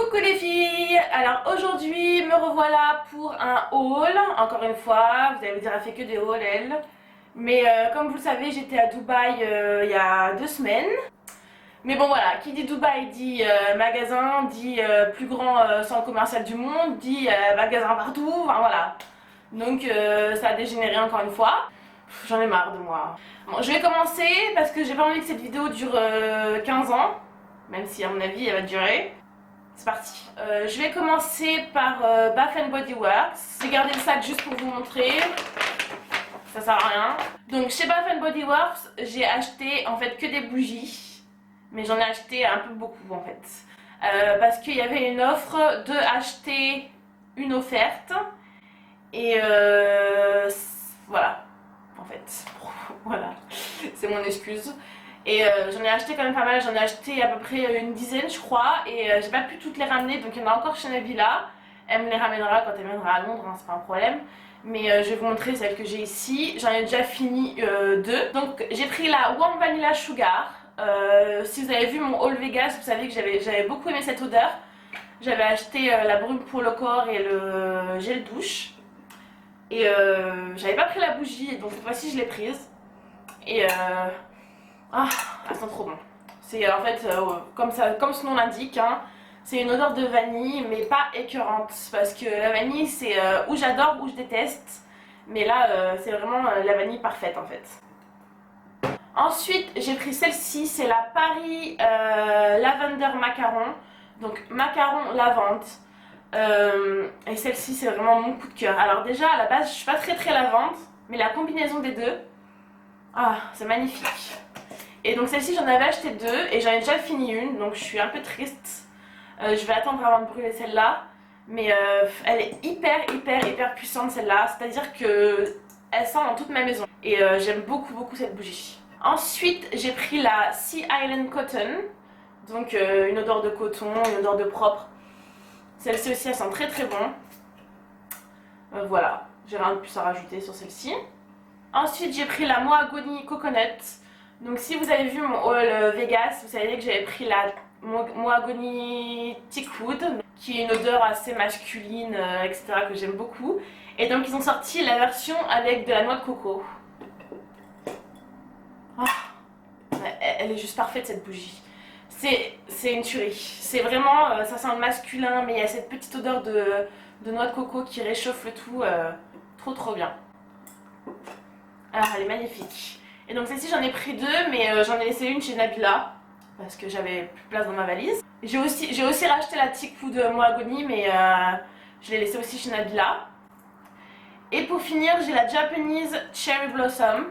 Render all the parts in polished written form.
Coucou les filles. Alors aujourd'hui me revoilà pour un haul. Encore une fois, vous allez me dire elle fait que des hauls elle. Mais comme vous le savez, j'étais à Dubaï il y a 2 semaines. Mais bon voilà, qui dit Dubaï dit magasin, dit plus grand centre commercial du monde, dit magasin partout, enfin voilà. Donc ça a dégénéré encore une fois. J'en ai marre de moi. Bon, je vais commencer parce que j'ai pas envie que cette vidéo dure 15 ans. Même si à mon avis elle va durer. C'est parti. Je vais commencer par Bath Body Works. J'ai gardé le sac juste pour vous montrer. Ça sert à rien. Donc chez Bath Body Works, j'ai acheté en fait que des bougies. Mais j'en ai acheté un peu beaucoup en fait. Parce qu'il y avait une offre de acheter une offerte. Et voilà. En fait. Voilà. C'est mon excuse. Et j'en ai acheté quand même pas mal, j'en ai acheté à peu près une dizaine je crois. Et j'ai pas pu toutes les ramener, donc il y en a encore chez Nabila. Elle me les ramènera quand elle viendra à Londres, hein, c'est pas un problème. Mais je vais vous montrer celles que j'ai ici. J'en ai déjà fini deux. Donc j'ai pris la Warm Vanilla Sugar. Si vous avez vu mon haul Vegas, vous savez que j'avais beaucoup aimé cette odeur. J'avais acheté la brume pour le corps et le gel douche. Et j'avais pas pris la bougie, donc cette fois-ci je l'ai prise. Et ah, elles sont trop bon. C'est en fait, comme ce nom l'indique, hein, c'est une odeur de vanille, mais pas écœurante. Parce que la vanille, c'est où j'adore, où je déteste. Mais là, c'est vraiment la vanille parfaite en fait. Ensuite, j'ai pris celle-ci, c'est la Paris Lavender Macaron. Donc, macaron lavande. Et celle-ci, c'est vraiment mon coup de cœur. Alors déjà, à la base, je suis pas très lavande. Mais la combinaison des deux, ah, c'est magnifique. Et donc celle-ci j'en avais acheté deux et j'en ai déjà fini une, donc je suis un peu triste. Je vais attendre avant de brûler celle-là. Mais elle est hyper puissante celle-là, c'est-à-dire que elle sent dans toute ma maison. Et j'aime beaucoup cette bougie. Ensuite j'ai pris la Sea Island Cotton, donc une odeur de coton, une odeur de propre. Celle-ci aussi elle sent très bon. Voilà, j'ai rien de plus à rajouter sur celle-ci. Ensuite j'ai pris la Mahogany Coconut. Donc si vous avez vu mon haul Vegas, vous savez que j'avais pris la Mahogany Teakwood, qui est une odeur assez masculine, etc. que j'aime beaucoup. Et donc ils ont sorti la version avec de la noix de coco. Oh, elle est juste parfaite cette bougie. C'est une tuerie. C'est vraiment, ça sent le masculin, mais il y a cette petite odeur de noix de coco qui réchauffe le tout. Trop bien. Alors elle est magnifique. Et donc celle-ci j'en ai pris deux, mais j'en ai laissé une chez Nabila parce que j'avais plus de place dans ma valise. J'ai aussi racheté la Teakwood Mahogany, mais je l'ai laissée aussi chez Nabila. Et pour finir j'ai la Japanese Cherry Blossom.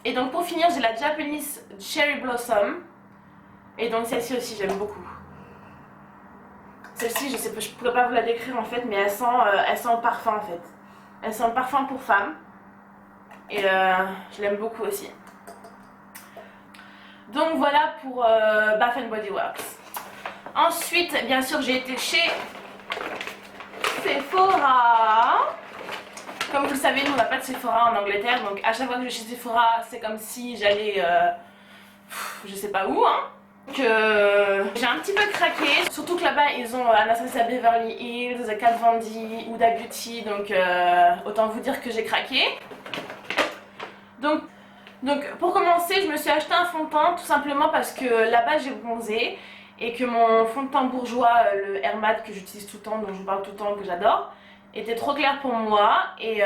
Et donc pour finir j'ai la Japanese Cherry Blossom. Et donc celle-ci aussi j'aime beaucoup. Celle-ci je pourrais pas vous la décrire en fait, mais elle sent le parfum en fait. Elle sent le parfum pour femme. Et je l'aime beaucoup aussi. Donc voilà pour Bath Body Works. Ensuite, bien sûr, j'ai été chez Sephora. Comme vous le savez, nous on n'a pas de Sephora en Angleterre. Donc à chaque fois que je vais chez Sephora, c'est comme si j'allais je sais pas où, hein. J'ai un petit peu craqué, surtout que là-bas ils ont Anastasia Beverly Hills, Kat Von D, Huda Beauty, donc autant vous dire que j'ai craqué. Donc pour commencer, je me suis acheté un fond de teint tout simplement parce que là-bas j'ai bronzé et que mon fond de teint bourgeois, le Air Matte que j'utilise tout le temps, dont je vous parle tout le temps, que j'adore, était trop clair pour moi. Et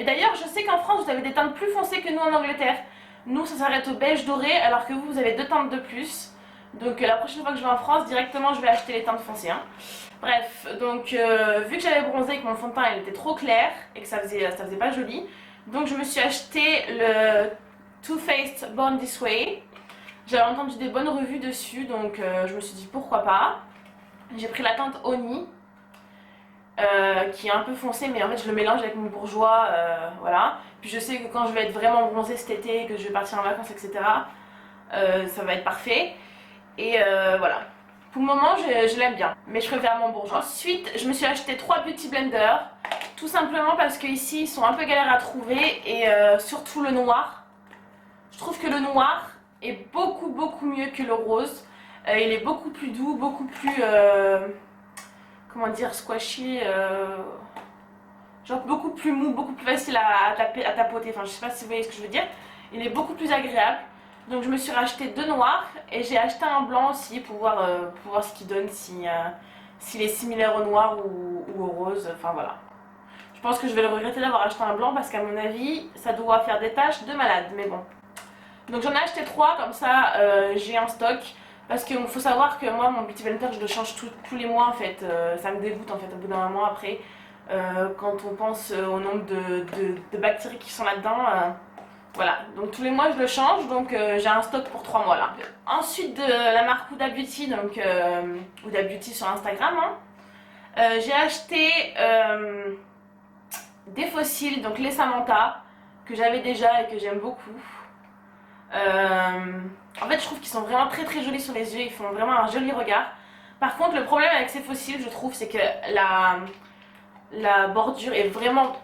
d'ailleurs, je sais qu'en France vous avez des teintes plus foncées que nous en Angleterre. Nous ça s'arrête au beige doré alors que vous avez deux teintes de plus. Donc la prochaine fois que je vais en France, directement je vais acheter les teintes foncées, hein. Bref, donc vu que j'avais bronzé et que mon fond de teint il était trop clair et que ça faisait pas joli, donc je me suis acheté le Too Faced Born This Way. J'avais entendu des bonnes revues dessus, donc je me suis dit pourquoi pas. J'ai pris la teinte Oni, qui est un peu foncée, mais en fait je le mélange avec mon bourgeois, voilà. Puis je sais que quand je vais être vraiment bronzée cet été, que je vais partir en vacances, etc., ça va être parfait. Et voilà. Pour le moment je l'aime bien, mais je préfère mon bourgeois. Ensuite je me suis acheté 3 beauty blenders. Tout simplement parce qu'ici ils sont un peu galères à trouver et surtout le noir. Je trouve que le noir est beaucoup mieux que le rose. Il est beaucoup plus doux, beaucoup plus, comment dire, squashy, genre beaucoup plus mou, beaucoup plus facile à taper, à tapoter. Enfin, je sais pas si vous voyez ce que je veux dire. Il est beaucoup plus agréable. Donc je me suis racheté 2 noirs et j'ai acheté un blanc aussi pour voir ce qu'il donne, s'il est similaire au noir ou au rose. Enfin voilà. Je pense que je vais le regretter d'avoir acheté un blanc parce qu'à mon avis, ça doit faire des taches de malade. Mais bon. Donc j'en ai acheté 3, comme ça j'ai un stock. Parce qu'il faut savoir que moi, mon Beauty Blender, je le change tous les mois en fait. Ça me dégoûte en fait au bout d'un moment après. Quand on pense au nombre de bactéries qui sont là-dedans. Voilà, donc tous les mois je le change, donc j'ai un stock pour 3 mois là. Ensuite de la marque Huda Beauty, donc Huda Beauty sur Instagram, hein, j'ai acheté des fossiles, donc les Samantha, que j'avais déjà et que j'aime beaucoup. En fait je trouve qu'ils sont vraiment très très jolis sur les yeux, ils font vraiment un joli regard. Par contre le problème avec ces fossiles je trouve c'est que la bordure est vraiment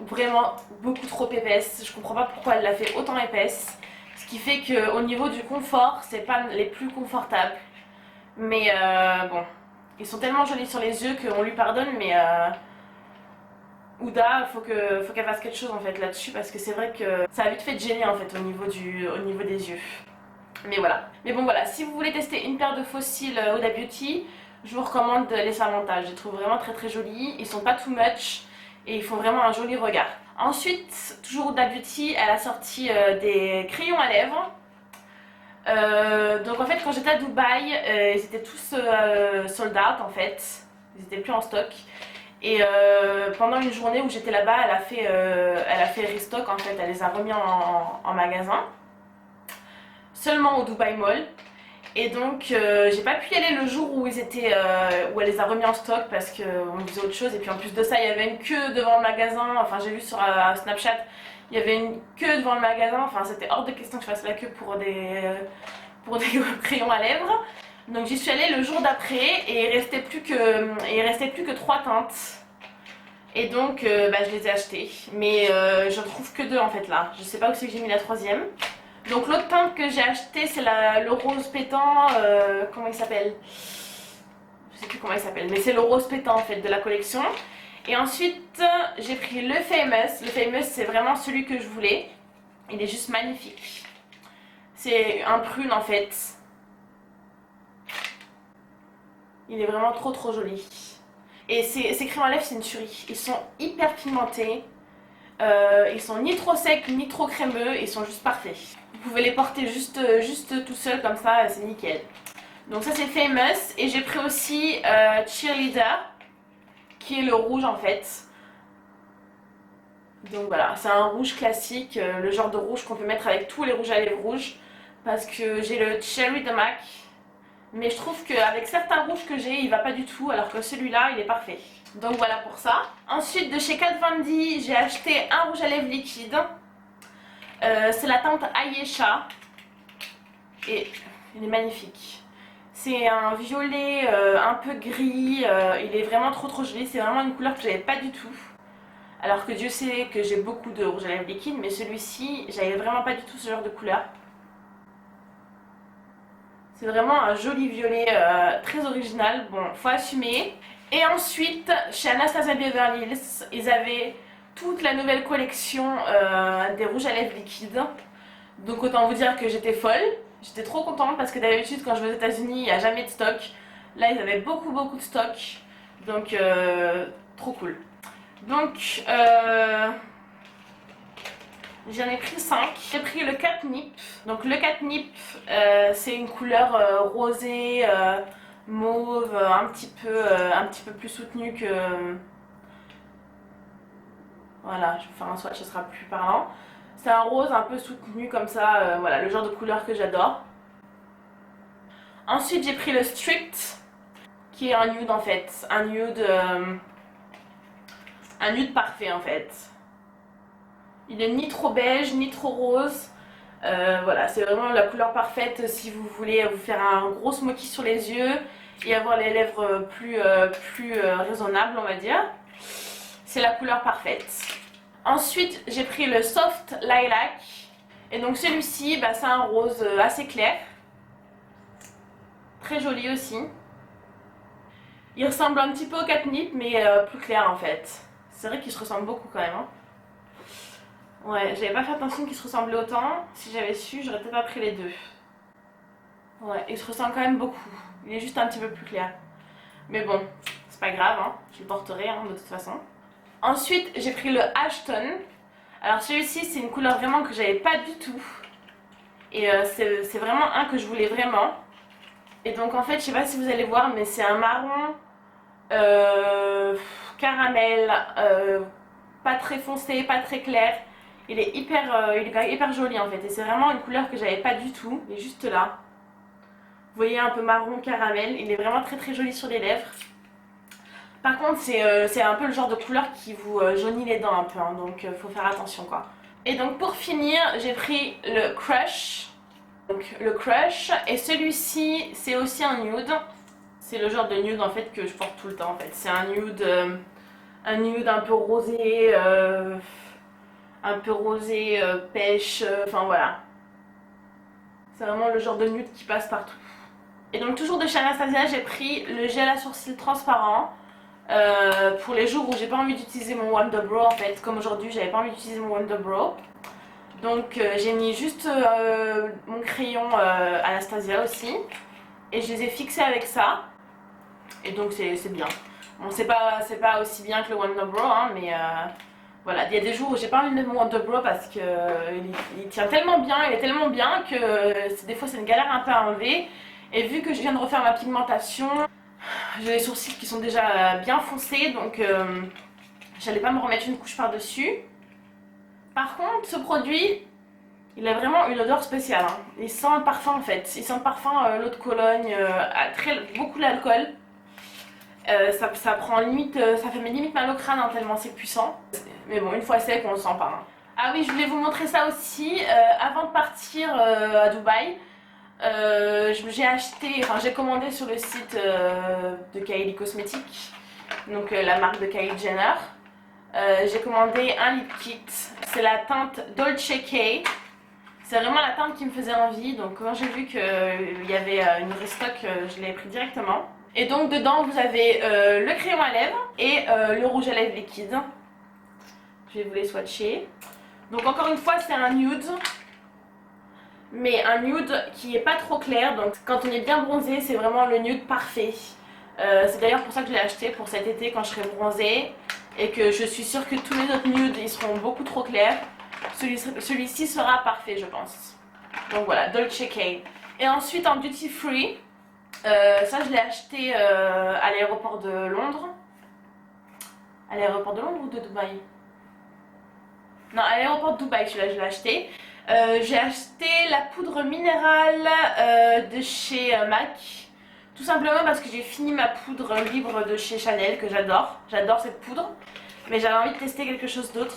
beaucoup trop épaisse. Je comprends pas pourquoi elle l'a fait autant épaisse. Ce qui fait qu'au niveau du confort, c'est pas les plus confortables. Mais bon, ils sont tellement jolis sur les yeux qu'on lui pardonne. Mais Huda, faut qu'elle fasse quelque chose en fait là-dessus parce que c'est vrai que ça a vite fait de gêner en fait au niveau des yeux. Mais voilà. Mais bon voilà, si vous voulez tester une paire de fossiles Huda Beauty, je vous recommande les Samantha. Je les trouve vraiment très très jolis. Ils sont pas too much et ils font vraiment un joli regard. Ensuite, toujours Huda Beauty, elle a sorti des crayons à lèvres. Donc en fait quand j'étais à Dubaï, ils étaient tous sold out en fait. Ils étaient plus en stock. Et pendant une journée où j'étais là-bas, elle a fait restock en fait. Elle les a remis en magasin. Seulement au Dubai Mall. Et donc j'ai pas pu y aller le jour où où elle les a remis en stock parce qu'on faisait autre chose. Et puis en plus de ça, il y avait une queue devant le magasin. Enfin j'ai vu sur Snapchat, il y avait une queue devant le magasin. Enfin c'était hors de question que je fasse la queue pour des crayons à lèvres. Donc j'y suis allée le jour d'après et il restait plus que 3 teintes. Et donc je les ai achetées. Mais j'en trouve que 2 en fait là. Je sais pas où c'est que j'ai mis la 3e. Donc l'autre teinte que j'ai acheté c'est le rose pétant, comment il s'appelle? Je sais plus comment il s'appelle, mais c'est le rose pétant en fait de la collection. Et ensuite j'ai pris le Famous. Le Famous c'est vraiment celui que je voulais. Il est juste magnifique. C'est un prune en fait. Il est vraiment trop joli. Et ces crèmes à lèvres c'est une tuerie. Ils sont hyper pimentés. Ils sont ni trop secs ni trop crémeux, ils sont juste parfaits. Vous pouvez les porter juste tout seul comme ça, c'est nickel. Donc ça c'est Famous. Et j'ai pris aussi Cheerleader, qui est le rouge en fait. Donc voilà, c'est un rouge classique, le genre de rouge qu'on peut mettre avec tous les rouges à lèvres rouges. Parce que j'ai le Cherry de MAC. Mais je trouve qu'avec certains rouges que j'ai, il va pas du tout, alors que celui-là, il est parfait. Donc voilà pour ça. Ensuite, de chez Kat Von D, j'ai acheté un rouge à lèvres liquide. C'est la teinte Ayesha. Et il est magnifique. C'est un violet un peu gris. Il est vraiment trop joli. C'est vraiment une couleur que j'avais pas du tout. Alors que Dieu sait que j'ai beaucoup de rouge à lèvres liquide. Mais celui-ci, j'avais vraiment pas du tout ce genre de couleur. C'est vraiment un joli violet très original. Bon, faut assumer. Et ensuite, chez Anastasia Beverly Hills, ils avaient toute la nouvelle collection des rouges à lèvres liquides. Donc autant vous dire que j'étais folle. J'étais trop contente parce que d'habitude quand je vais aux États-Unis, il n'y a jamais de stock. Là, ils avaient beaucoup de stock. Donc trop cool. Donc j'en ai pris 5. J'ai pris le catnip. Donc le catnip, c'est une couleur rosée, mauve, un petit peu plus soutenue que... Voilà, je vais faire un swatch, ce sera plus parlant. C'est un rose un peu soutenu comme ça, voilà, le genre de couleur que j'adore. Ensuite, j'ai pris le Stripped, qui est un nude en fait. Un nude parfait en fait. Il est ni trop beige, ni trop rose. Voilà, c'est vraiment la couleur parfaite si vous voulez vous faire un gros smoky sur les yeux et avoir les lèvres plus raisonnables, on va dire. C'est la couleur parfaite. Ensuite, j'ai pris le Soft Lilac. Et donc celui-ci, c'est un rose assez clair. Très joli aussi. Il ressemble un petit peu au catnip, mais plus clair en fait. C'est vrai qu'il se ressemble beaucoup quand même. Hein. Ouais, j'avais pas fait attention qu'ils se ressemblaient autant. Si j'avais su, j'aurais peut-être pas pris les deux. Ouais, il se ressemble quand même beaucoup. Il est juste un petit peu plus clair. Mais bon, c'est pas grave, hein. Je le porterai hein, de toute façon. Ensuite, j'ai pris le Ashton. Alors celui-ci, c'est une couleur vraiment que j'avais pas du tout. Et c'est vraiment un que je voulais vraiment. Et donc en fait, je sais pas si vous allez voir, mais c'est un marron caramel, pas très foncé, pas très clair. Il est hyper joli en fait. Et c'est vraiment une couleur que j'avais pas du tout. Il est juste là. Vous voyez un peu marron caramel. Il est vraiment très joli sur les lèvres. Par contre, c'est un peu le genre de couleur qui vous jaunit les dents un peu. Hein, donc faut faire attention quoi. Et donc pour finir, j'ai pris le Crush. Donc le Crush, et celui-ci c'est aussi un nude. C'est le genre de nude en fait que je porte tout le temps en fait. C'est un nude un peu rosé, pêche, enfin voilà. C'est vraiment le genre de nude qui passe partout. Et donc toujours de chez Anastasia, j'ai pris le gel à sourcils transparent. Pour les jours où j'ai pas envie d'utiliser mon Wonder Brow en fait. Comme aujourd'hui j'avais pas envie d'utiliser mon Wonder Brow. Donc j'ai mis juste mon crayon Anastasia aussi. Et je les ai fixés avec ça. Et donc c'est bien. Bon c'est pas aussi bien que le Wonder Brow hein, mais voilà. Il y a des jours où j'ai pas envie de mettre mon Wonder Brow parce que il tient tellement bien, il est tellement bien que des fois c'est une galère un peu à enlever. Et vu que je viens de refaire ma pigmentation, j'ai les sourcils qui sont déjà bien foncés donc j'allais pas me remettre une couche par dessus. Par contre, ce produit, il a vraiment une odeur spéciale. Hein. Il sent le parfum en fait. Il sent le parfum l'eau de Cologne, beaucoup l'alcool. Ça prend limite, ça fait limite mal au crâne hein, tellement c'est puissant. Mais bon, une fois sec, on le sent pas. Hein. Ah oui, je voulais vous montrer ça aussi. Avant de partir à Dubaï, j'ai commandé sur le site de Kylie Cosmetics, donc la marque de Kylie Jenner. J'ai commandé un lip kit, c'est la teinte Dolce K. C'est vraiment la teinte qui me faisait envie, donc quand j'ai vu qu'il y avait une restock, je l'ai pris directement. Et donc dedans vous avez le crayon à lèvres et le rouge à lèvres liquide. Je vais vous les swatcher. Donc encore une fois c'est un nude, mais un nude qui est pas trop clair, donc quand on est bien bronzé c'est vraiment le nude parfait. C'est d'ailleurs pour ça que je l'ai acheté pour cet été quand je serai bronzée. Et que je suis sûre que tous les autres nudes ils seront beaucoup trop clairs. Celui-ci sera parfait je pense. Donc voilà, Dolce K. Et ensuite en duty free, ça je l'ai acheté à l'aéroport de Londres. À l'aéroport de Londres ou de Dubaï? Non, à l'aéroport de Dubaï, celui-là je l'ai acheté. J'ai acheté la poudre minérale de chez MAC. Tout simplement parce que j'ai fini ma poudre libre de chez Chanel que j'adore. J'adore cette poudre. Mais j'avais envie de tester quelque chose d'autre.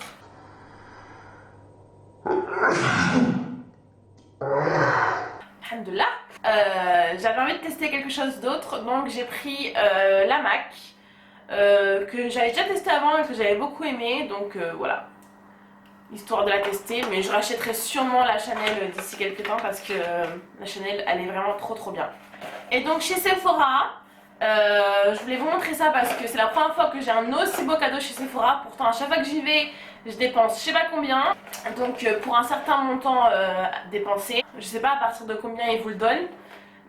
Alhamdoulilah. J'avais envie de tester quelque chose d'autre. Donc j'ai pris la MAC. Que j'avais déjà testé avant et que j'avais beaucoup aimé. Donc voilà. Histoire de la tester. Mais je rachèterai sûrement la Chanel d'ici quelques temps parce que la Chanel elle est vraiment trop bien. Et donc chez Sephora, je voulais vous montrer ça parce que c'est la première fois que j'ai un aussi beau cadeau chez Sephora. Pourtant à chaque fois que j'y vais, je dépense je sais pas combien. Donc pour un certain montant dépensé, je sais pas à partir de combien ils vous le donnent.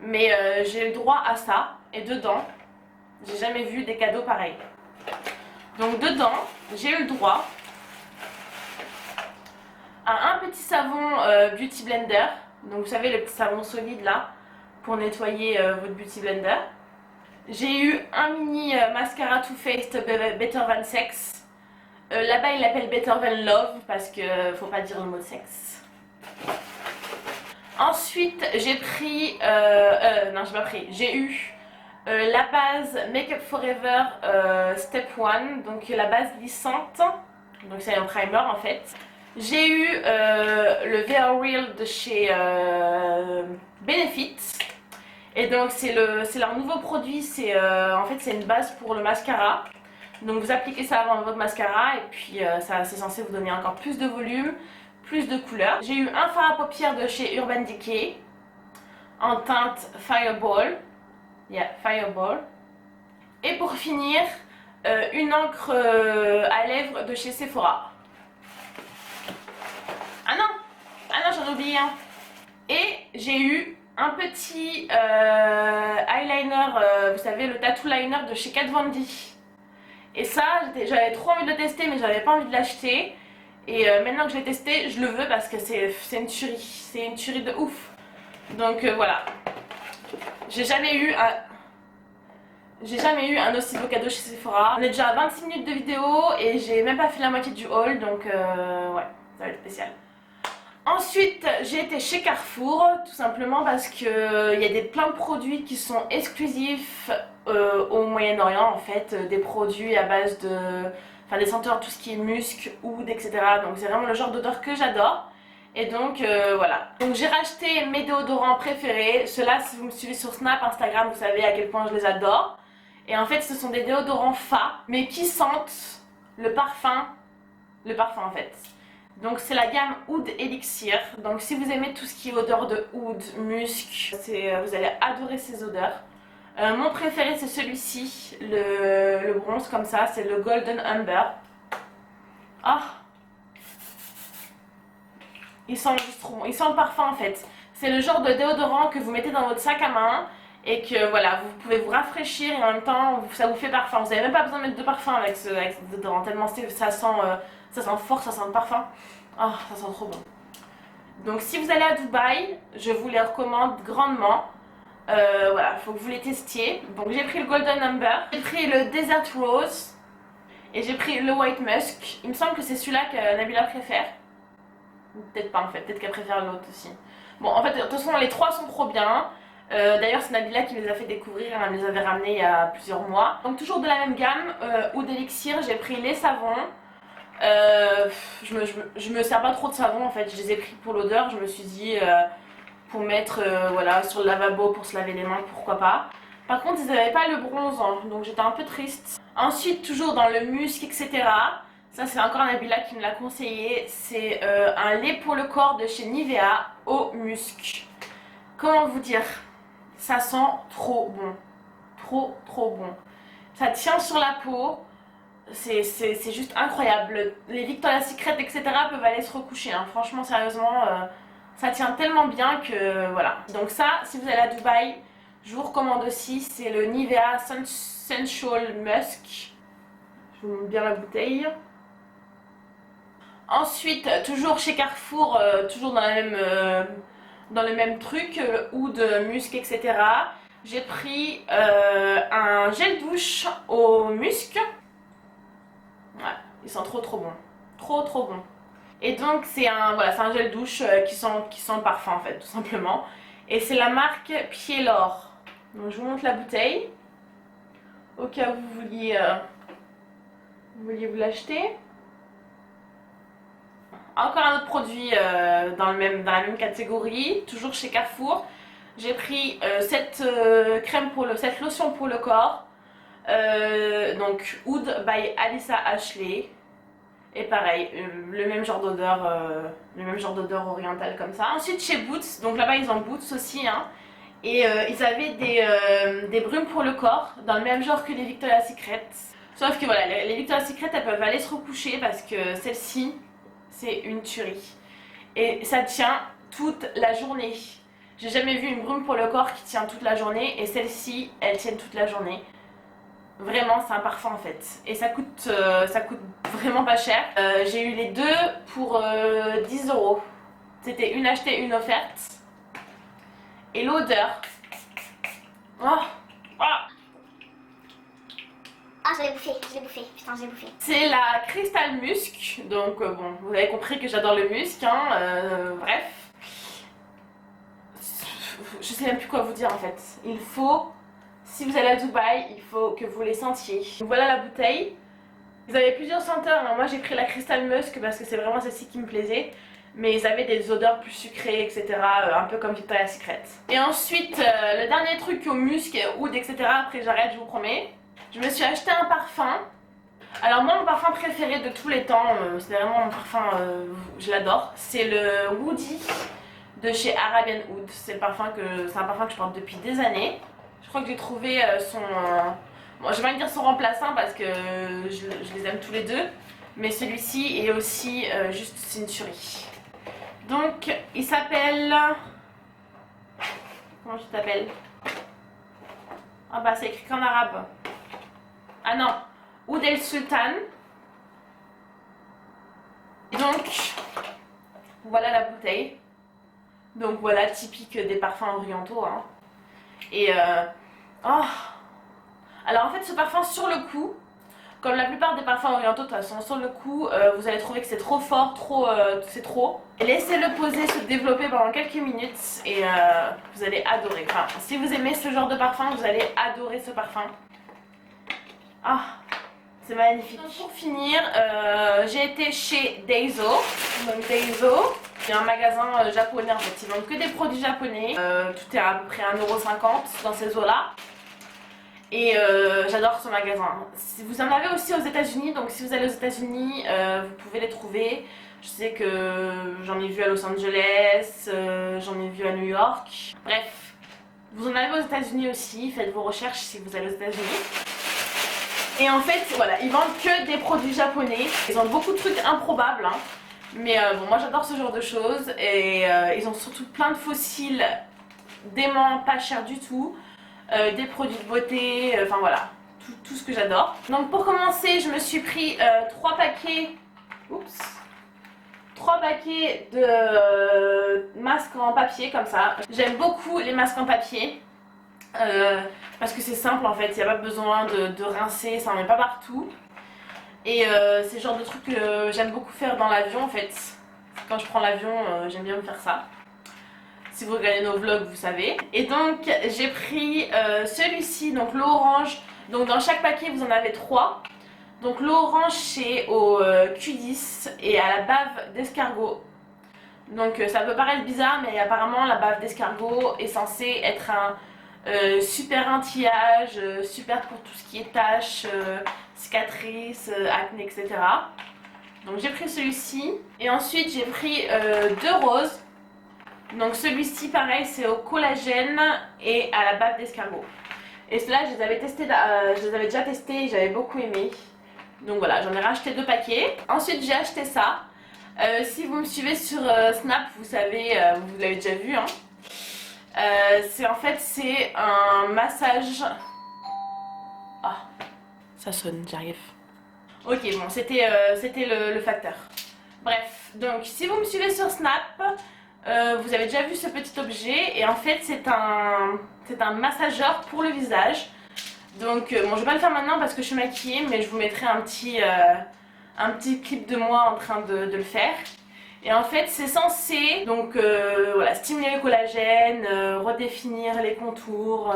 Mais j'ai le droit à ça. Et dedans, j'ai jamais vu des cadeaux pareils. Donc dedans, j'ai eu le droit à un petit savon Beauty Blender. Donc vous savez le petit savon solide là pour nettoyer votre Beauty Blender. J'ai eu un mini mascara Too Faced Better Than Sex. Là-bas il l'appelle Better Than Love parce que faut pas dire le mot sexe. Ensuite j'ai pris, j'ai eu la base Make Up Forever Step 1, donc la base lissante, donc c'est un primer en fait. J'ai eu le Very Real de chez Benefit. Et donc c'est leur nouveau produit, en fait c'est une base pour le mascara. Donc vous appliquez ça avant votre mascara et puis c'est censé vous donner encore plus de volume, plus de couleur. J'ai eu un fard à paupières de chez Urban Decay en teinte Fireball. Yeah, Fireball. Et pour finir, une encre à lèvres de chez Sephora. Ah non, j'en ai oublié un. Et j'ai eu un petit eyeliner, vous savez, le tattoo liner de chez Kat Von D. Et ça, j'avais trop envie de le tester, mais j'avais pas envie de l'acheter. Et maintenant que je l'ai testé, je le veux parce que c'est une tuerie. C'est une tuerie de ouf. Donc voilà. J'ai jamais eu un aussi beau cadeau chez Sephora. On est déjà à 26 minutes de vidéo et j'ai même pas fait la moitié du haul, donc ouais, ça va être spécial. Ensuite, j'ai été chez Carrefour, tout simplement parce qu'il y a plein de produits qui sont exclusifs au Moyen-Orient en fait, des produits à base de, enfin des senteurs, tout ce qui est musc, oud, etc. Donc c'est vraiment le genre d'odeur que j'adore. Et donc voilà. Donc j'ai racheté mes déodorants préférés. Ceux-là, si vous me suivez sur Snap, Instagram, vous savez à quel point je les adore. Et en fait, ce sont des déodorants Fa, mais qui sentent le parfum en fait. Donc c'est la gamme Oud Elixir. Donc si vous aimez tout ce qui est odeur de oud, musc, vous allez adorer ces odeurs. Mon préféré c'est celui-ci, le bronze comme ça, c'est le Golden Amber. Ah, il sent juste trop bon, il sent le parfum en fait. C'est le genre de déodorant que vous mettez dans votre sac à main et que voilà, vous pouvez vous rafraîchir et en même temps ça vous fait parfum. Vous n'avez même pas besoin de mettre de parfum avec ce déodorant tellement ça sent fort, ça sent le parfum. Ah, ça sent trop bon. Donc si vous allez à Dubaï, je vous les recommande grandement. Voilà, il faut que vous les testiez. Donc j'ai pris le Golden Amber, j'ai pris le Desert Rose et j'ai pris le White Musk. Il me semble que c'est celui-là que Nabila préfère. Ou peut-être pas en fait, peut-être qu'elle préfère l'autre aussi. Bon, en fait, de toute façon, les trois sont trop bien. D'ailleurs, c'est Nabila qui me les a fait découvrir, elle me les avait ramenés il y a plusieurs mois. Donc toujours de la même gamme, Oud Elixir, j'ai pris les savons. Je me sers pas trop de savon en fait, je les ai pris pour l'odeur, je me suis dit pour mettre voilà, sur le lavabo pour se laver les mains, pourquoi pas. Par contre ils n'avaient pas le bronzant, donc j'étais un peu triste. Ensuite toujours dans le musc etc, ça c'est encore Nabila qui me l'a conseillé, c'est un lait pour le corps de chez Nivea au musc. Comment vous dire, ça sent trop bon, trop bon. Ça tient sur la peau. C'est juste incroyable. Les Victoria's Secret, etc. peuvent aller se recoucher. Hein. Franchement, sérieusement, ça tient tellement bien que voilà. Donc ça, si vous allez à Dubaï, je vous recommande aussi. C'est le Nivea Sensual Musk. Je vous mets bien la bouteille. Ensuite, toujours chez Carrefour, toujours dans le même truc, oud, musc, etc. J'ai pris un gel douche au musc. Ouais, ils sont trop bons. Trop bons. Et donc c'est un gel douche qui sent le parfum en fait, tout simplement. Et c'est la marque Pielor. Donc je vous montre la bouteille. Au cas où vous vouliez vous l'acheter. Encore un autre produit dans la même catégorie, toujours chez Carrefour. J'ai pris cette lotion pour le corps. Donc Oud by Alyssa Ashley. Et pareil, le même genre d'odeur orientale comme ça. Ensuite chez Boots, donc là-bas ils ont Boots aussi, hein. Et ils avaient des brumes pour le corps, dans le même genre que les Victoria's Secret. Sauf que voilà, les Victoria's Secret elles peuvent aller se recoucher parce que celle-ci, c'est une tuerie. Et ça tient toute la journée. J'ai jamais vu une brume pour le corps qui tient toute la journée et celle-ci, elle tient toute la journée. Vraiment, c'est un parfum en fait. Et ça coûte vraiment pas cher. J'ai eu les deux pour 10 €. C'était une achetée, une offerte. Et l'odeur. Oh, ah. Ah, je l'ai bouffé, putain, je l'ai bouffé. C'est la Crystal Musk. Donc, bon, vous avez compris que j'adore le musc, hein. Bref. Je sais même plus quoi vous dire en fait. Il faut. Si vous allez à Dubaï, il faut que vous les sentiez. Donc voilà la bouteille. Ils avaient plusieurs senteurs. Alors moi j'ai pris la Crystal Musk parce que c'est vraiment celle-ci qui me plaisait. Mais ils avaient des odeurs plus sucrées, etc. Un peu comme Victoria's Secret. Et ensuite, le dernier truc au musc, oud, etc. Après j'arrête, je vous promets. Je me suis acheté un parfum. Alors moi mon parfum préféré de tous les temps, c'est vraiment mon parfum, je l'adore. C'est le Woody de chez Arabian Oud. C'est un parfum que je porte depuis des années. Je crois que j'ai trouvé son... bon, je vais pas dire son remplaçant parce que je les aime tous les deux. Mais celui-ci est aussi juste, c'est une tuerie. Donc, il s'appelle... Comment je t'appelle? Ah bah, c'est écrit qu'en arabe. Ah non, Oud El Sultan. Donc, voilà la bouteille. Donc voilà, typique des parfums orientaux. Hein. Et oh. Alors en fait, ce parfum sur le coup, comme la plupart des parfums orientaux, de toute façon, sur le coup, vous allez trouver que c'est trop fort, c'est trop. Et laissez-le poser, se développer pendant quelques minutes et vous allez adorer. Enfin, si vous aimez ce genre de parfum, vous allez adorer ce parfum. Ah, c'est magnifique. Donc, pour finir, j'ai été chez Daiso. Donc Daiso, c'est un magasin japonais en fait. Ils vendent que des produits japonais. Tout est à peu près 1,50 € dans ces eaux-là. Et j'adore ce magasin. Vous en avez aussi aux États-Unis, donc si vous allez aux États-Unis, vous pouvez les trouver. Je sais que j'en ai vu à Los Angeles, j'en ai vu à New York. Bref, vous en avez aux États-Unis aussi. Faites vos recherches si vous allez aux États-Unis. Et en fait, voilà, ils vendent que des produits japonais. Ils ont beaucoup de trucs improbables, hein. Mais bon, moi j'adore ce genre de choses. Et ils ont surtout plein de fossiles dément, pas cher du tout. Des produits de beauté, enfin voilà, tout ce que j'adore. Donc pour commencer, je me suis pris 3 paquets. Oups. 3 paquets de masques en papier comme ça. J'aime beaucoup les masques en papier. Parce que c'est simple en fait, il n'y a pas besoin de rincer, ça en met pas partout. Et c'est le genre de truc que j'aime beaucoup faire dans l'avion en fait. Quand je prends l'avion, j'aime bien me faire ça. Si vous regardez nos vlogs, vous savez. Et donc j'ai pris celui-ci, donc l'eau orange. Donc dans chaque paquet vous en avez 3. Donc l'eau orange c'est au Q10 et à la bave d'escargot. Donc ça peut paraître bizarre mais apparemment la bave d'escargot est censée être un super anti-âge, super pour tout ce qui est taches, cicatrices, acné, etc. Donc j'ai pris celui-ci. Et ensuite j'ai pris 2 roses. Donc celui-ci pareil c'est au collagène et à la bave d'escargot. Et ceux-là je les avais testés, je les avais déjà testés et j'avais beaucoup aimé. Donc voilà, j'en ai racheté 2 paquets. Ensuite j'ai acheté ça. Si vous me suivez sur Snap, vous savez, vous l'avez déjà vu hein. C'est en fait c'est un massage. Ah, ça sonne, j'arrive. Ok bon c'était le facteur. Bref, donc si vous me suivez sur Snap, vous avez déjà vu ce petit objet et en fait c'est un massageur pour le visage. Donc bon je vais pas le faire maintenant parce que je suis maquillée mais je vous mettrai un petit clip de moi en train de le faire. Et en fait c'est censé donc voilà, stimuler le collagène, redéfinir les contours,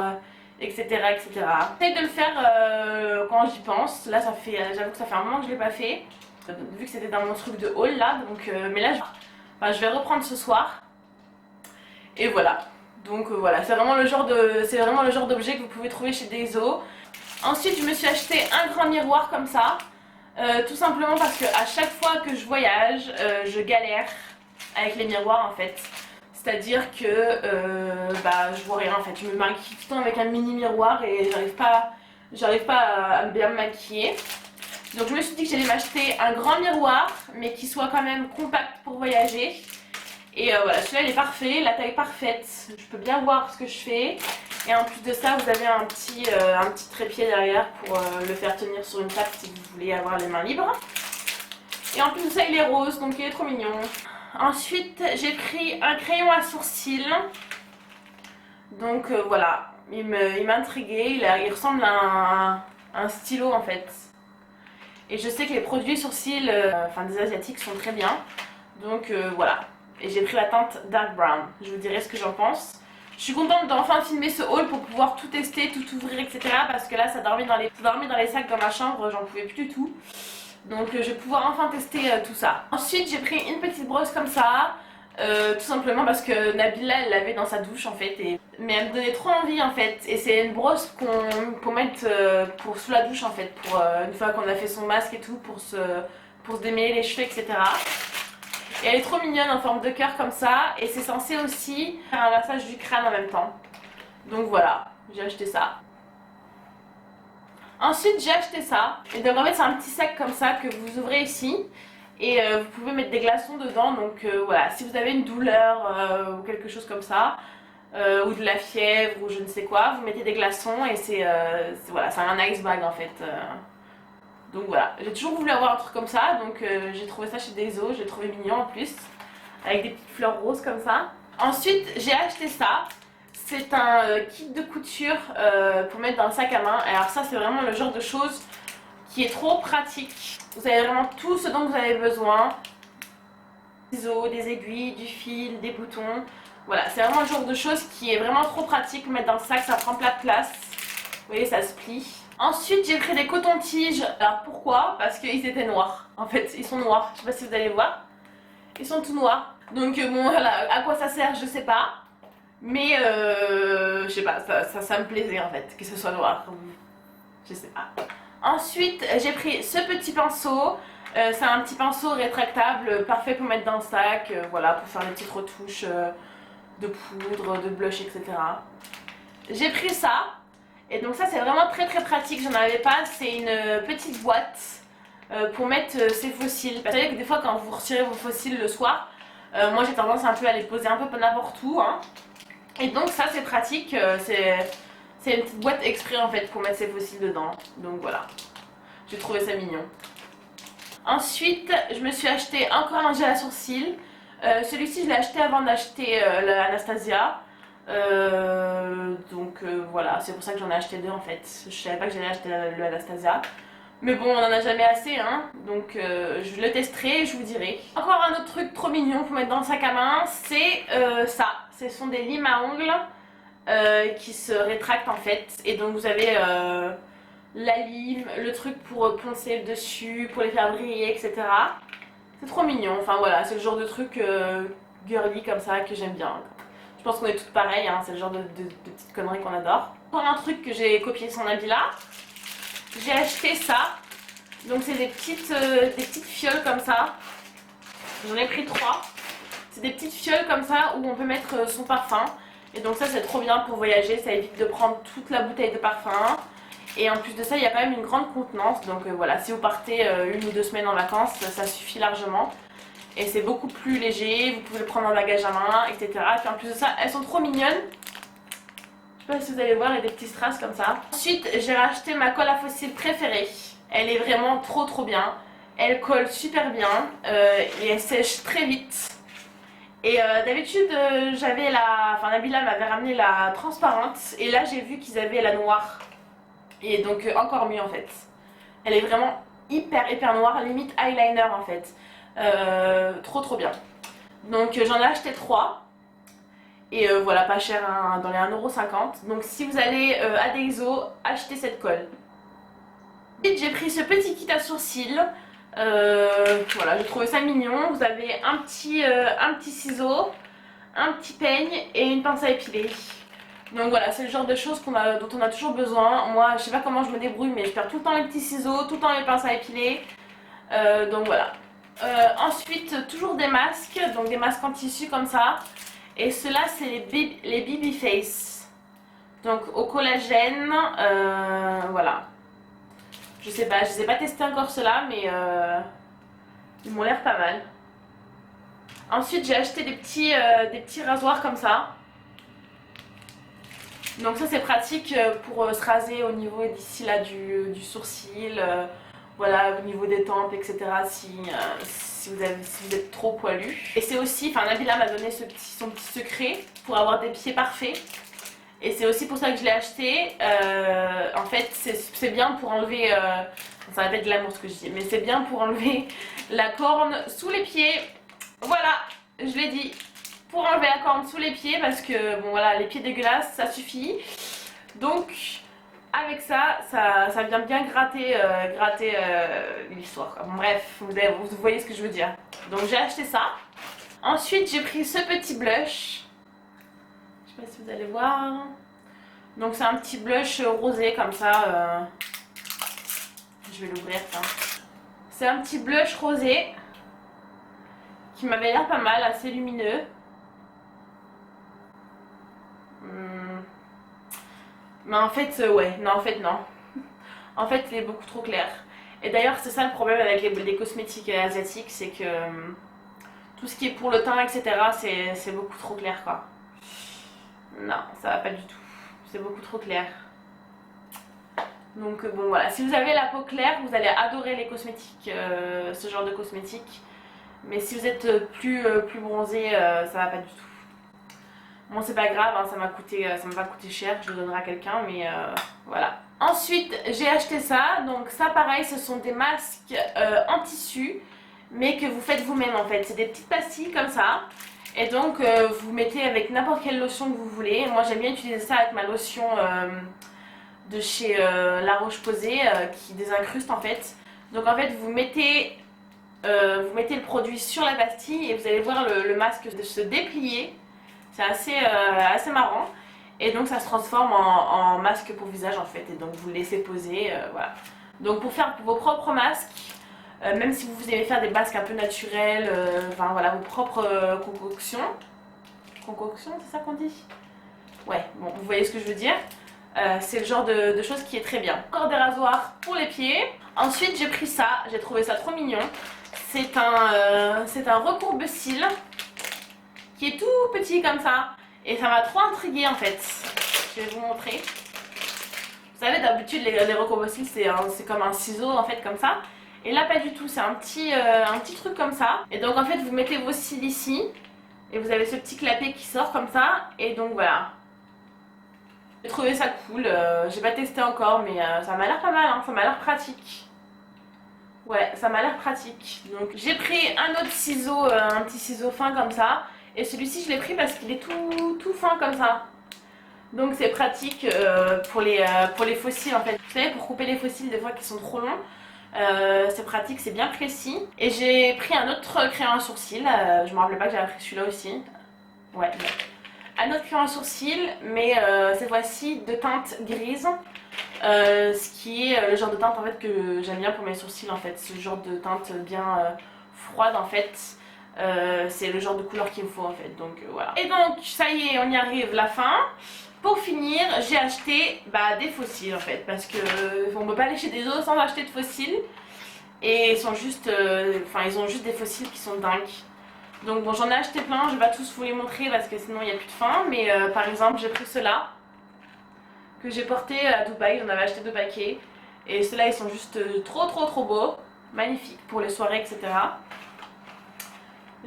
etc. etc. J'essaie de le faire quand j'y pense. Là ça fait, j'avoue que ça fait un moment que je l'ai pas fait. Vu que c'était dans mon truc de haul là, donc mais là je vais reprendre ce soir. Et voilà. Donc voilà, c'est vraiment le genre d'objet que vous pouvez trouver chez Daiso. Ensuite je me suis acheté un grand miroir comme ça. Tout simplement parce que à chaque fois que je voyage, je galère avec les miroirs en fait. C'est-à-dire que je vois rien en fait. Je me maquille tout le temps avec un mini miroir et j'arrive pas à bien me maquiller. Donc je me suis dit que j'allais m'acheter un grand miroir mais qui soit quand même compact pour voyager. Et voilà, celui-là il est parfait, la taille parfaite. Je peux bien voir ce que je fais. Et en plus de ça, vous avez un petit trépied derrière pour le faire tenir sur une table si vous voulez avoir les mains libres. Et en plus de ça, il est rose, donc il est trop mignon. Ensuite, j'ai pris un crayon à sourcils. Donc voilà, il m'a intriguée. Il ressemble à un stylo en fait. Et je sais que les produits sourcils, des asiatiques sont très bien. Donc voilà. Et j'ai pris la teinte Dark Brown. Je vous dirai ce que j'en pense. Je suis contente d'enfin filmer ce haul pour pouvoir tout tester, tout ouvrir, etc. Parce que là, ça dormait dans les sacs dans ma chambre, j'en pouvais plus du tout. Donc je vais pouvoir enfin tester tout ça. Ensuite, j'ai pris une petite brosse comme ça. Tout simplement parce que Nabila, elle l'avait dans sa douche en fait. Mais elle me donnait trop envie en fait. Et c'est une brosse qu'on met pour sous la douche en fait. Pour une fois qu'on a fait son masque et tout, pour se démêler les cheveux, etc. Et elle est trop mignonne en forme de cœur comme ça. Et c'est censé aussi faire un massage du crâne en même temps. Donc voilà. J'ai acheté ça. Ensuite j'ai acheté ça. Et donc en fait c'est un petit sac comme ça que vous ouvrez ici. Et vous pouvez mettre des glaçons dedans. Donc voilà, si vous avez une douleur ou quelque chose comme ça, ou de la fièvre ou je ne sais quoi, vous mettez des glaçons et voilà, c'est un ice bag en fait. Donc voilà, j'ai toujours voulu avoir un truc comme ça, donc j'ai trouvé ça chez Daiso, j'ai trouvé mignon en plus, avec des petites fleurs roses comme ça. Ensuite j'ai acheté ça, c'est un kit de couture pour mettre dans le sac à main. Alors ça c'est vraiment le genre de chose qui est trop pratique. Vous avez vraiment tout ce dont vous avez besoin. Des ciseaux, des aiguilles, du fil, des boutons. Voilà, c'est vraiment le genre de chose qui est vraiment trop pratique. Mettre dans le sac, ça prend pas de place. Vous voyez, ça se plie. Ensuite, j'ai pris des cotons-tiges. Alors pourquoi? Parce qu'ils étaient noirs. En fait, ils sont noirs. Je sais pas si vous allez voir. Ils sont tout noirs. Donc bon, voilà, à quoi ça sert, je sais pas. Mais je sais pas, ça me plaisait en fait, que ce soit noir. Je sais pas. Ensuite, j'ai pris ce petit pinceau. C'est un petit pinceau rétractable, parfait pour mettre dans le sac, voilà, pour faire des petites retouches de poudre, de blush, etc. J'ai pris ça, et donc ça c'est vraiment très très pratique, j'en avais pas, c'est une petite boîte pour mettre ses fossiles. Vous savez que des fois quand vous retirez vos fossiles le soir, moi j'ai tendance un peu à les poser un peu n'importe où, hein. Et donc ça c'est pratique, c'est une petite boîte exprès en fait pour mettre ses fossiles dedans, donc voilà, j'ai trouvé ça mignon. Ensuite, je me suis acheté encore un gel à sourcils. Celui-ci, je l'ai acheté avant d'acheter l'Anastasia. Voilà, c'est pour ça que j'en ai acheté deux en fait. Je savais pas que j'allais acheter le Anastasia. Mais bon, on en a jamais assez, hein. Donc je le testerai et je vous dirai. Encore un autre truc trop mignon pour mettre dans le sac à main, c'est ça. Ce sont des limes à ongles qui se rétractent en fait. Et donc vous avez la lime, le truc pour poncer dessus, pour les faire briller, etc. C'est trop mignon, enfin voilà, c'est le genre de truc girly comme ça que j'aime bien. Je pense qu'on est toutes pareilles, hein, c'est le genre de petites conneries qu'on adore. Encore un truc que j'ai copié son Nabila, j'ai acheté ça. Donc c'est des petites fioles comme ça. J'en ai pris 3. C'est des petites fioles comme ça où on peut mettre son parfum. Et donc ça c'est trop bien pour voyager, ça évite de prendre toute la bouteille de parfum. Et en plus de ça, il y a quand même une grande contenance. Donc voilà, si vous partez 1 ou 2 semaines en vacances, ça suffit largement. Et c'est beaucoup plus léger, vous pouvez le prendre en bagage à main, etc. Et puis en plus de ça, elles sont trop mignonnes. Je sais pas si vous allez voir, il y a des petits strass comme ça. Ensuite, j'ai racheté ma colle à fossiles préférée. Elle est vraiment trop bien. Elle colle super bien et elle sèche très vite. Et d'habitude, Nabila m'avait ramené la transparente. Et là, j'ai vu qu'ils avaient la noire. Et donc encore mieux en fait. Elle est vraiment hyper noire, limite eyeliner en fait. Trop bien. Donc j'en ai acheté 3. Et voilà, pas cher, hein, dans les 1,50 €. Donc si vous allez à Daiso, achetez cette colle. Ensuite j'ai pris ce petit kit à sourcils. Voilà, j'ai trouvé ça mignon. Vous avez un petit ciseau, un petit peigne et une pince à épiler. Donc voilà, c'est le genre de choses dont on a toujours besoin. Moi, je sais pas comment je me débrouille, mais je perds tout le temps les petits ciseaux, tout le temps les pinces à épiler. Donc voilà. Ensuite, toujours des masques, donc des masques en tissu comme ça. Et ceux-là, c'est les BB Face. Donc au collagène, voilà. Je sais pas, je les ai pas testés encore ceux-là, mais ils m'ont l'air pas mal. Ensuite, j'ai acheté des petits rasoirs comme ça. Donc ça c'est pratique pour se raser au niveau d'ici là du sourcil, voilà, au niveau des tempes, etc. Si vous êtes trop poilu. Et c'est aussi, Nabila m'a donné son petit secret pour avoir des pieds parfaits. Et c'est aussi pour ça que je l'ai acheté. En fait c'est bien pour enlever, ça va être glamour ce que je dis, mais c'est bien pour enlever la corne sous les pieds. Voilà, je l'ai dit. Pour enlever la corne sous les pieds parce que bon voilà, les pieds dégueulasses ça suffit. Donc avec ça vient bien gratter l'histoire. Bon, bref, vous voyez ce que je veux dire. Donc j'ai acheté ça. Ensuite j'ai pris ce petit blush. Je sais pas si vous allez voir. Donc c'est un petit blush rosé comme ça. Je vais l'ouvrir ça. C'est un petit blush rosé qui m'avait l'air pas mal, assez lumineux. Mais en fait, ouais, non, en fait, non. En fait, il est beaucoup trop clair. Et d'ailleurs, c'est ça le problème avec les cosmétiques asiatiques, c'est que tout ce qui est pour le teint, etc., c'est beaucoup trop clair, quoi. Non, ça va pas du tout. C'est beaucoup trop clair. Donc bon voilà, si vous avez la peau claire, vous allez adorer les cosmétiques, ce genre de cosmétiques. Mais si vous êtes plus bronzé, ça va pas du tout. Bon c'est pas grave, hein, ça m'a pas coûté cher, je le donnerai à quelqu'un, mais voilà. Ensuite j'ai acheté ça, donc ça pareil ce sont des masques en tissu, mais que vous faites vous-même en fait. C'est des petites pastilles comme ça. Et donc vous mettez avec n'importe quelle lotion que vous voulez. Moi j'aime bien utiliser ça avec ma lotion de chez La Roche-Posay qui désincruste en fait. Donc en fait vous mettez le produit sur la pastille et vous allez voir le masque se déplier. C'est assez marrant. Et donc ça se transforme en masque pour visage en fait. Et donc vous le laissez poser, voilà. Donc pour faire vos propres masques, même si vous aimez faire des masques un peu naturels, enfin voilà, vos propres concoctions. Concoctions, c'est ça qu'on dit? Ouais, bon, vous voyez ce que je veux dire. C'est le genre de choses qui est très bien. Encore des rasoirs pour les pieds. Ensuite j'ai pris ça, j'ai trouvé ça trop mignon. C'est un recourbe-cils qui est tout petit comme ça. Et ça m'a trop intriguée en fait. Je vais vous montrer. Vous savez d'habitude les recourbe-cils c'est comme un ciseau en fait comme ça. Et là pas du tout, c'est un petit truc comme ça. Et donc en fait vous mettez vos cils ici. Et vous avez ce petit clapet qui sort comme ça. Et donc voilà. J'ai trouvé ça cool, j'ai pas testé encore mais ça m'a l'air pas mal, hein. Ça m'a l'air pratique. Ouais, ça m'a l'air pratique. Donc j'ai pris un autre ciseau, un petit ciseau fin comme ça. Et celui-ci je l'ai pris parce qu'il est tout fin comme ça. Donc c'est pratique pour les fossiles en fait. Vous savez, pour couper les fossiles des fois qui sont trop longs, c'est pratique, c'est bien précis. Et j'ai pris un autre crayon à sourcils, je me rappelais pas que j'avais pris celui-là aussi. Ouais, un autre crayon à sourcils, mais cette fois-ci de teinte grise. Ce qui est le genre de teinte en fait que j'aime bien pour mes sourcils en fait. Ce genre de teinte bien froide en fait. C'est le genre de couleur qu'il me faut en fait. Donc voilà. Et donc ça y est, on y arrive, la fin. Pour finir, j'ai acheté des fossiles en fait. Parce que on ne peut pas aller chez des autres sans acheter de fossiles. Et ils sont juste. Ils ont juste des fossiles qui sont dingues. Donc bon, j'en ai acheté plein, je vais pas tous vous les montrer parce que sinon il n'y a plus de fin. Mais par exemple, j'ai pris ceux-là que j'ai porté à Dubaï, j'en avais acheté 2 paquets. Et ceux-là, ils sont juste trop beaux. Magnifiques pour les soirées, etc.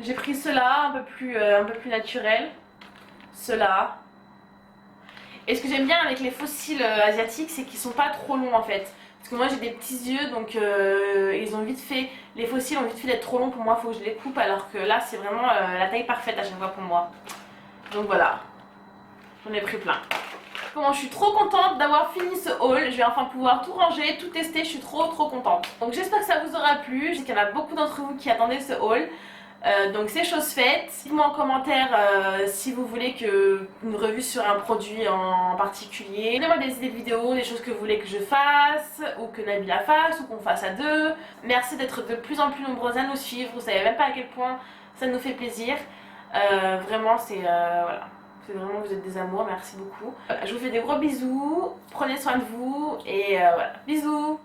J'ai pris ceux-là, un peu plus naturels. Ceux-là. Et ce que j'aime bien avec les fossiles asiatiques, c'est qu'ils sont pas trop longs en fait. Parce que moi j'ai des petits yeux, donc ils ont vite fait, les fossiles ont vite fait d'être trop longs pour moi, faut que je les coupe, alors que là c'est vraiment la taille parfaite à chaque fois pour moi. Donc voilà, j'en ai pris plein. Comment je suis trop contente d'avoir fini ce haul, je vais enfin pouvoir tout ranger, tout tester, je suis trop contente. Donc j'espère que ça vous aura plu, je sais qu'il y en a beaucoup d'entre vous qui attendaient ce haul. Donc c'est chose faite. Dites-moi en commentaire si vous voulez une revue sur un produit en particulier. Donnez-moi des idées de vidéos, des choses que vous voulez que je fasse, ou que Nabila fasse, ou qu'on fasse à deux. Merci d'être de plus en plus nombreuses à nous suivre, vous savez même pas à quel point ça nous fait plaisir. Vraiment voilà. C'est vraiment, vous êtes des amours, merci beaucoup. Je vous fais des gros bisous, prenez soin de vous et voilà, bisous.